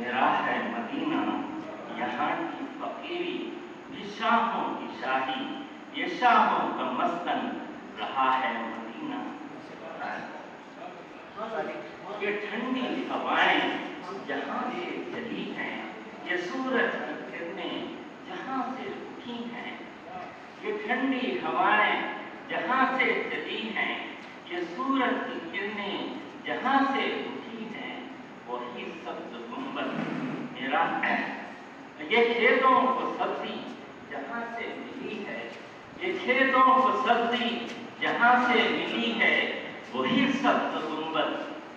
میرا ہے مدینہ، یہاں کی فقیری یہ شاہوں کی شاہی، یہ شاہوں کا مسکن رہا ہے مدینہ۔ یہ ٹھنڈی ہوائیں جہاں سے چلی ہیں، یہ سورج کی کرنیں جہاں سے اٹھی ہیں، یہ ٹھنڈی ہوائیں جہاں سے چلی ہیں، یہ سورج کی کرنیں جہاں سے اٹھی ہیں، وہی سبز گنبد میرا ہے۔ یہ کھیتوں کو سبزی جہاں سے ملی ہے، یہ کھیتوں کو سبزی جہاں سے ملی ہے، وہی سبز گنبد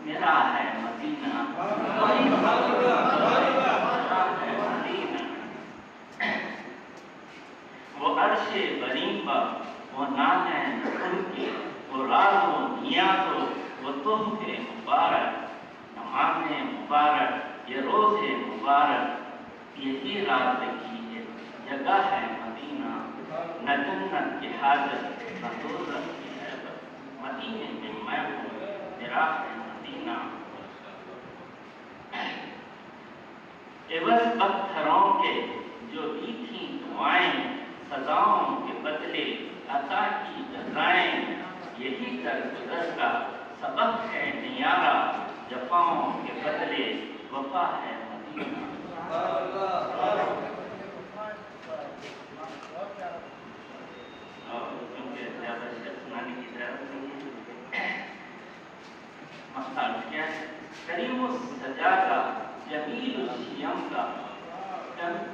میرا ہے مدینہ، وہی سبز گنبد میرا ہے مدینہ۔ وہ عرش بری پر وہ نامین ان کے، وہ راز و نیاز و وہ تحفے مبارک، نماز مبارک یہ روز مبارک، یہی رات کی ہے جگہ ہے مدینہ، نہ جنت کی حاجت نہ دوزخ کی حیبت، مدینے میں میں ہوں میرا ہے مدینہ۔ عوض پتھروں کے جو دی تھیں دعائیں، سزاؤں کے بدلے عطا کی جزائیں، یہی درگزر کا سبق ہے نیارہ، جفاؤں کے بدلے وفا ہے مدینہ۔ اور کیونکہ زیادہ شعر سنانے کی ضرورت نہیں ہے، مسئلہ کیا ہے؟ کریم السجادہ جمیل الشیم کا،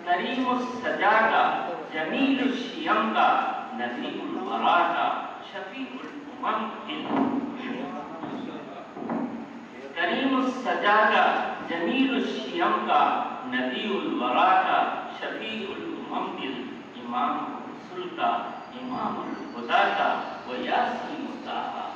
کریم السجادہ جمیل الشیم کا، نبی الورا کا شفیع الامم کریم السجادہ جمیل الشیم کا، نبی الورا کا شفیع الامم امام الرسل کا، امام الہدیٰ کا، و یاسین طٰہٰ